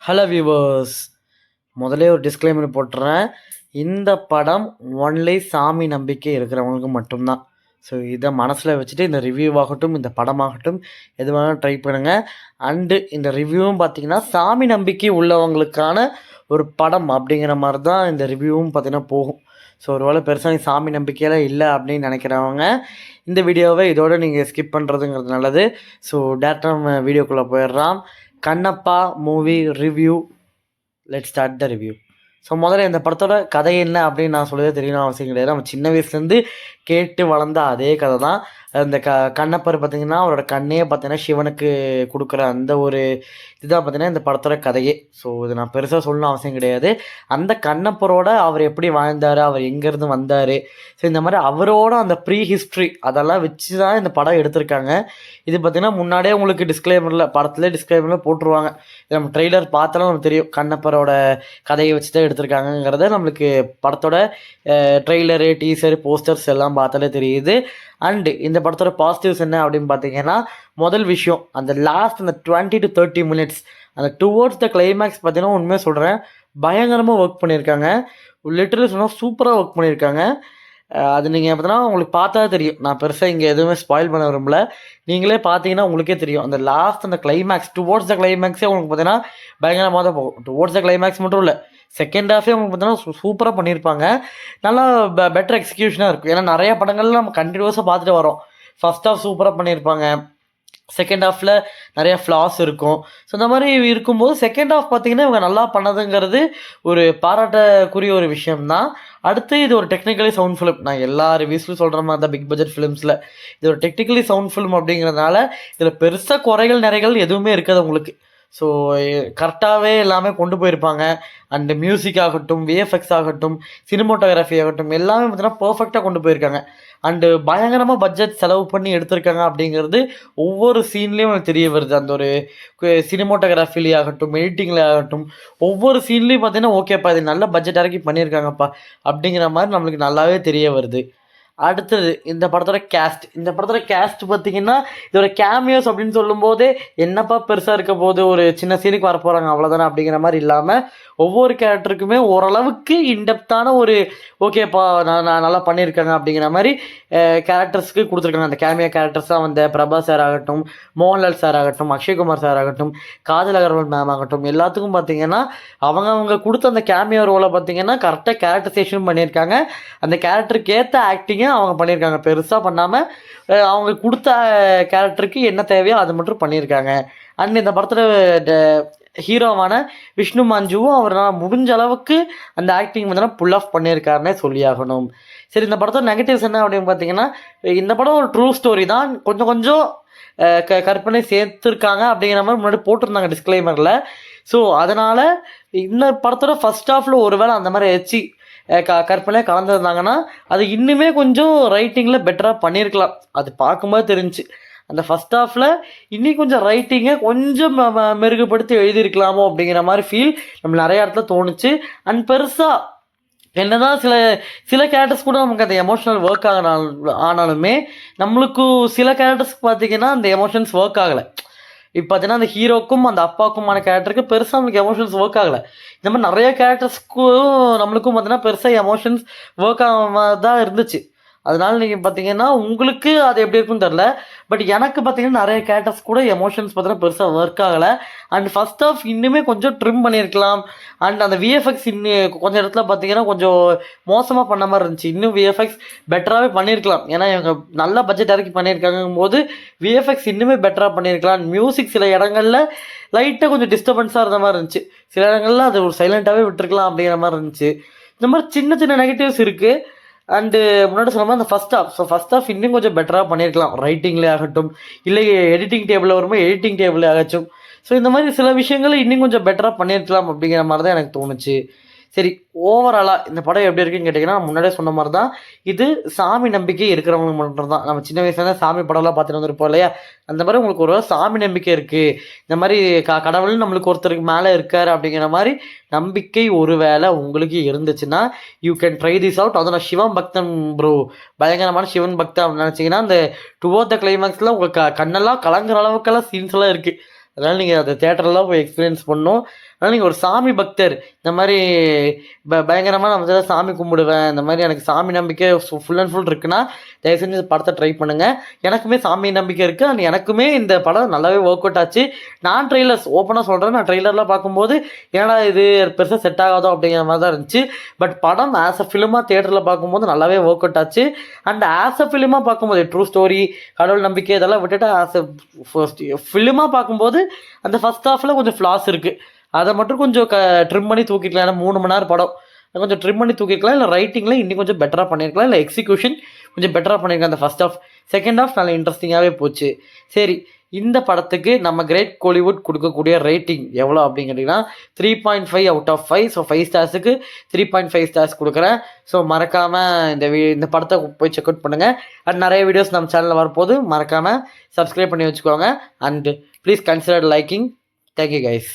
Hello viewers, முதலே ஒரு disclaimer போட்டுறேன். இந்த படம் ஒன்லி சாமி நம்பிக்கை இருக்கிறவங்களுக்கு மட்டும்தான். ஸோ இதை மனசில் வச்சுட்டு இந்த ரிவ்யூவாகட்டும், இந்த படமாகட்டும் எது வேணாலும் ட்ரை பண்ணுங்கள். அண்டு இந்த ரிவ்யூவும் பார்த்தீங்கன்னா சாமி நம்பிக்கை உள்ளவங்களுக்கான ஒரு படம் அப்படிங்கிற மாதிரி தான் இந்த ரிவ்யூவும் பார்த்தீங்கன்னா போகும். ஸோ ஒருவேளை பெருசாக நீ சாமி நம்பிக்கையெல்லாம் இல்லை அப்படின்னு நினைக்கிறவங்க இந்த வீடியோவை இதோட நீங்கள் ஸ்கிப் பண்ணுறதுங்கிறது நல்லது. ஸோ டேரக்டாக நம்ம வீடியோக்குள்ளே போயிடுறான். Kannappa movie review. Let's start the review. So முதல்ல இந்த படத்தோட கதை என்ன அப்படின்னு நான் சொல்லவே தெரியணும் அவசியம் கிடையாது. நம்ம சின்ன வயசுலேருந்து கேட்டு வளர்ந்த அதே கதை தான். அந்த கண்ணப்பர் பார்த்திங்கன்னா அவரோட கண்ணையே பார்த்தீங்கன்னா சிவனுக்கு கொடுக்குற அந்த ஒரு இதுதான் பார்த்திங்கன்னா இந்த படத்தோட கதையே. ஸோ இது நான் பெருசாக சொல்லணும் அவசியம் கிடையாது. அந்த கண்ணப்பரோட அவர் எப்படி வாழ்ந்தார், அவர் எங்கேருந்து வந்தார், ஸோ இந்த மாதிரி அவரோட அந்த ப்ரீ ஹிஸ்ட்ரி அதெல்லாம் வச்சு தான் இந்த படம் எடுத்திருக்காங்க. இது பார்த்திங்கன்னா முன்னாடியே உங்களுக்கு படத்துலேயே டிஸ்க்ளைமரில் போட்டுருவாங்க. நம்ம ட்ரெய்லர் பார்த்தாலும் நமக்கு தெரியும் கண்ணப்பரோட கதையை வச்சு தான் எடுத்திருக்காங்கங்கிறத நம்மளுக்கு படத்தோட ட்ரெய்லரு, டீசரு, போஸ்டர்ஸ் எல்லாம் பார்த்தாலே தெரியுது. அண்டு இந்த படத்தோட பாசிட்டிவ்ஸ் என்ன அப்படின்னு பார்த்தீங்கன்னா, முதல் விஷயம் அந்த லாஸ்ட் அந்த 20 to 30 minutes அந்த டுவோர்ட்ஸ் த கிளைமேக்ஸ் பார்த்தீங்கன்னா உண்மையாக சொல்கிறேன் பயங்கரமாக ஒர்க் பண்ணியிருக்காங்க. லிட்டரலி சொன்னால் சூப்பராக ஒர்க் பண்ணியிருக்காங்க. அது நீங்கள் பார்த்தீங்கன்னா உங்களுக்கு பார்த்தா தெரியும். நான் பெருசாக இங்கே எதுவுமே ஸ்பாயில் பண்ண விரும்பல. நீங்களே பார்த்தீங்கன்னா உங்களுக்கே தெரியும். அந்த லாஸ்ட் அந்த கிளைமேக்ஸ் டுவோர்ட்ஸ் த கிளைமேக்ஸே உங்களுக்கு பார்த்தீங்கன்னா பயங்கரமாக தான் போகும். டுவோர்ட்ஸ் த கிளைமேக்ஸ் மட்டும் இல்லை, செகண்ட் ஹாஃபே உங்களுக்கு பார்த்தீங்கன்னா சூப்பராக பண்ணியிருப்பாங்க. நல்லா பெட்டர் எக்ஸிக்யூஷனாக இருக்கும். ஏன்னா நிறையா படங்கள்ல நம்ம கண்டினியூஸாக பார்த்துட்டு வரோம். ஃபஸ்ட் ஹாஃப் சூப்பராக பண்ணியிருப்பாங்க, செகண்ட் ஹாஃபில் நிறையா ஃப்ளாஸ் இருக்கும். ஸோ இந்த மாதிரி இருக்கும்போது செகண்ட் ஹாஃப் பார்த்திங்கன்னா இவங்க நல்லா பண்ணதுங்கிறது ஒரு பாராட்டக்குரிய ஒரு விஷயம்தான். அடுத்து இது ஒரு டெக்னிக்கலி சவுண்ட் ஃபிலிம். நான் எல்லா ரிவ்யூஸ்லையும் சொல்கிற மாதிரி தான் பிக் பட்ஜெட் ஃபிலிம்ஸில் இது ஒரு டெக்னிக்கலி சவுண்ட் ஃபிலிம் அப்படிங்கிறதுனால இதில் பெருசாக குறைகள் நிறைகள் எதுவுமே இருக்காது உங்களுக்கு. ஸோ கரெக்டாகவே எல்லாமே கொண்டு போயிருப்பாங்க. அண்டு மியூசிக் ஆகட்டும், விஎஃப்எக்ஸ் ஆகட்டும், சினிமோட்டோகிராஃபி ஆகட்டும் எல்லாமே பார்த்தீங்கன்னா பர்ஃபெக்டாக கொண்டு போயிருக்காங்க. அண்டு பயங்கரமாக பட்ஜெட் செலவு பண்ணி எடுத்திருக்காங்க அப்படிங்கிறது ஒவ்வொரு சீன்லேயும் எனக்கு தெரிய வருது. அந்த ஒரு சினிமோட்டோகிராஃபிலே ஆகட்டும், எடிட்டிங்கில் ஆகட்டும், ஒவ்வொரு சீன்லேயும் பார்த்தீங்கன்னா ஓகேப்பா இது நல்ல பட்ஜெட் இறக்கி பண்ணியிருக்காங்கப்பா அப்படிங்கிற மாதிரி நம்மளுக்கு நல்லாவே தெரிய வருது. அடுத்தது இந்த படத்தோட கேஸ்ட் பார்த்தீங்கன்னா இதோட கேமியோஸ் அப்படின்னு சொல்லும்போதே என்னப்பா பெருசாக இருக்க போது, ஒரு சின்ன சீனுக்கு வரப்போகிறாங்க அவ்வளோதானே அப்படிங்கிற மாதிரி இல்லாமல் ஒவ்வொரு கேரக்டருக்குமே ஓரளவுக்கு இன்டெப்த்தான ஒரு ஓகேப்பா நான் நல்லா பண்ணியிருக்காங்க அப்படிங்கிற மாதிரி கேரக்டர்ஸ்க்கு கொடுத்துருக்காங்க. அந்த கேமியோ கேரக்டர்ஸாக வந்த பிரபாஸ் சார் ஆகட்டும், மோகன்லால் சார் ஆகட்டும், அக்ஷய்குமார் சார் ஆகட்டும், காஜல் அகர்வால் மேம் ஆகட்டும் எல்லாத்துக்கும் பார்த்தீங்கன்னா அவங்க கொடுத்த அந்த கேமியோ ரோலை பார்த்தீங்கன்னா கரெக்டாக கேரக்டரைசேஷன் பண்ணியிருக்காங்க. அந்த கேரக்டருக்கு ஏற்ற ஆக்டிங்கை அவங்க பண்ணியிருக்காங்க. பெருசாக பண்ணாமல் அவங்க கொடுத்த கேரக்டருக்கு என்ன தேவையோ அது மட்டும் பண்ணியிருக்காங்க. அண்ட் இந்த படத்தில் ஹீரோவான விஷ்ணு மஞ்சுவும் அவரால் முடிஞ்ச அளவுக்கு அந்த ஆக்டிங் வந்து புல் ஆஃப் பண்ணியிருக்காருன்னே சொல்லியாகணும். சரி, இந்த படத்தோட நெகட்டிவ்ஸ் என்ன அப்படின்னு பார்த்தீங்கன்னா, இந்த படம் ஒரு ட்ரூ ஸ்டோரி தான். கொஞ்சம் கற்பனை சேர்த்துருக்காங்க அப்படிங்கிற மாதிரி முன்னாடி போட்டிருந்தாங்க டிஸ்க்ளைமரில். ஸோ அதனால் இந்த படத்தோட ஃபஸ்ட் ஹாஃபில் ஒருவேளை அந்த மாதிரி ஏச்சு கற்பனையாக கலந்துருந்தாங்கன்னா அது இன்னுமே கொஞ்சம் ரைட்டிங்கில் பெட்டராக பண்ணியிருக்கலாம். அது பார்க்கும்போது தெரிஞ்சு அந்த ஃபஸ்ட் ஹாஃபில் இன்னும் கொஞ்சம் ரைட்டிங்கை கொஞ்சம் மெருகுபடுத்தி எழுதியிருக்கலாமோ அப்படிங்கிற மாதிரி ஃபீல் நம்ம நிறைய இடத்துல தோணுச்சு. அண்ட் பெருசாக என்னதான் சில கேரக்டர்ஸ் கூட நமக்கு அந்த எமோஷனல் ஒர்க் ஆனாலுமே நம்மளுக்கு சில கேரக்டர்ஸ்க்கு பார்த்திங்கன்னா அந்த எமோஷன்ஸ் ஒர்க் ஆகலை. இப்போ பார்த்தீங்கன்னா அந்த ஹீரோக்கும் அந்த அப்பாவுக்குமான கேரக்டருக்கு பெருசாக நம்மளுக்கு எமோஷன்ஸ் ஒர்க் ஆகலை. இந்த மாதிரி நிறைய கேரக்டர்ஸ்க்கும் நம்மளுக்கும் பார்த்தீங்கன்னா பெருசாக எமோஷன்ஸ் ஒர்க் ஆகாம தான் இருந்துச்சு. அதனால நீங்கள் பார்த்தீங்கன்னா உங்களுக்கு அது எப்படி இருக்குன்னு தெரில. பட் எனக்கு பார்த்தீங்கன்னா நிறைய கேரக்டர்ஸ் கூட எமோஷன்ஸ் பார்த்தீங்கன்னா பெருசாக ஒர்க் ஆகலை. அண்ட் ஃபஸ்ட் ஆஃப் இன்னுமே கொஞ்சம் ட்ரிம் பண்ணியிருக்கலாம். அண்ட் அந்த விஎஃப்எக்ஸ் இன்னும் கொஞ்சம் இடத்துல பார்த்தீங்கன்னா கொஞ்சம் மோசமாக பண்ண மாதிரி இருந்துச்சு. இன்னும் விஎஃப்எக்ஸ் பெட்டராகவே பண்ணியிருக்கலாம். ஏன்னா இவங்க நல்ல பட்ஜெட் இறக்கி பண்ணியிருக்காங்கும் போது விஎஃப்எக்ஸ் இன்னுமே பெட்டராக பண்ணியிருக்கலாம். மியூசிக் சில இடங்களில் லைட்டாக கொஞ்சம் டிஸ்டர்பன்ஸாக இருந்த மாதிரி இருந்துச்சு. சில இடங்களில் அது ஒரு சைலண்ட்டாகவே விட்டுருக்கலாம் அப்படிங்கிற மாதிரி இருந்துச்சு. இந்த மாதிரி சின்ன நெகட்டிவ்ஸ் இருக்குது. அண்டு முன்னாடி சொன்ன மாதிரி அந்த ஃபஸ்ட் ஹாஃப் இன்னும் கொஞ்சம் பெட்டராக பண்ணியிருக்கலாம். ரைட்டிங்லேயே ஆகட்டும், இல்லை எடிட்டிங் டேபிளில் வரும்போது எடிட்டிங் டேபிள் ஆகட்டும். ஸோ இந்த மாதிரி சில விஷயங்கள் இன்னும் கொஞ்சம் பெட்டராக பண்ணியிருக்கலாம் அப்படிங்கிற மாதிரி தான் எனக்கு தோணுச்சு. சரி, ஓவராலாக இந்த படம் எப்படி இருக்குன்னு கேட்டிங்கன்னா, முன்னாடியே சொன்ன மாதிரி தான் இது சாமி நம்பிக்கை இருக்கிறவங்களுக்கு மட்டும் தான். நம்ம சின்ன வயசுல சாமி படம்லாம் பார்த்துட்டு வந்திருப்போம் இல்லையா, அந்த மாதிரி உங்களுக்கு ஒரு சாமி நம்பிக்கை இருக்குது, இந்த மாதிரி கடவுள் நம்மளுக்கு ஒருத்தருக்கு மேலே இருக்கார் அப்படிங்கிற மாதிரி நம்பிக்கை ஒரு வேளை உங்களுக்கு இருந்துச்சுன்னா you can try this out. அதுவும் நான் சிவன் பக்தன் ப்ரோ, பயங்கரமான சிவன் பக்தன் அப்படின்னு நினச்சிங்கன்னா அந்த டுவோர்ட் த கிளைமேக்ஸில் உங்களுக்கு கண்ணெல்லாம் கலங்குற அளவுக்கெல்லாம் சீன்ஸ் எல்லாம் இருக்குது. அதனால் நீங்கள் அந்த தேட்டர்லாம் போய் எக்ஸ்பீரியன்ஸ் பண்ணணும். அதனால் நீங்கள் ஒரு சாமி பக்தர், இந்த மாதிரி பயங்கரமாக நம்ம ஏதாவது சாமி கும்பிடுவேன், இந்த மாதிரி எனக்கு சாமி நம்பிக்கை ஃபுல் அண்ட் ஃபுல் இருக்குன்னா தயவு செஞ்சு இந்த படத்தை ட்ரை பண்ணுங்கள். எனக்குமே சாமி நம்பிக்கை இருக்குது. அண்ட் எனக்குமே இந்த படம் நல்லாவே ஒர்க் அவுட் ஆச்சு. நான் ட்ரெய்லர்ஸ் ஓப்பனாக சொல்கிறேன், நான் ட்ரெய்லர்லாம் பார்க்கும்போது ஏன்னா இது பெருசாக செட் ஆகாதோ அப்படிங்கிற மாதிரி தான் இருந்துச்சு. பட் படம் ஆஸ் அ ஃபிலிமாக தேட்டரில் பார்க்கும்போது நல்லாவே ஒர்க் அவுட் ஆச்சு. அண்ட் ஆஸ் அ ஃபிலிமாக பார்க்கும்போது ட்ரூ ஸ்டோரி, கடவுள் நம்பிக்கை இதெல்லாம் விட்டுட்டு ஆஸ் அ ஃபிலிமாக பார்க்கும்போது அந்த ஃபஸ்ட் ஹாஃபில் கொஞ்சம் ஃப்ளாஸ் இருக்குது. அதை மட்டும் கொஞ்சம் ட்ரிம் பண்ணி தூக்கிக்கலாம். ஏன்னா 3 மணி நேரம் படம், கொஞ்சம் ட்ரிம் பண்ணி தூக்கிக்கலாம். இல்லை ரைட்டிங்கில் இன்னும் கொஞ்சம் பெட்டராக பண்ணியிருக்கலாம். இல்லை எக்ஸிக்யூஷன் கொஞ்சம் பெட்டராக பண்ணியிருக்கலாம். அந்த ஃபஸ்ட் ஹாஃப். செகண்ட் ஹாஃப் நல்லா இன்ட்ரெஸ்டிங்காகவே போச்சு. சரி, இந்த படத்துக்கு நம்ம கிரேட் கோலிவுட் கொடுக்கக்கூடிய ரேட்டிங் எவ்வளோ அப்படின்னு கேட்டிங்கன்னா 3.5 அவுட் ஆஃப் 5. ஸோ 5 ஸ்டார்ஸுக்கு 3.5 ஸ்டார்ஸ் கொடுக்குறேன். ஸோ மறக்காமல் இந்த படத்தை போய் செக் அவுட் பண்ணுங்கள். அண்ட் நிறைய வீடியோஸ் நம்ம சேனலில் வரப்போது, மறக்காமல் சப்ஸ்கிரைப் பண்ணி வச்சுக்கோங்க. And please consider liking. Thank you guys.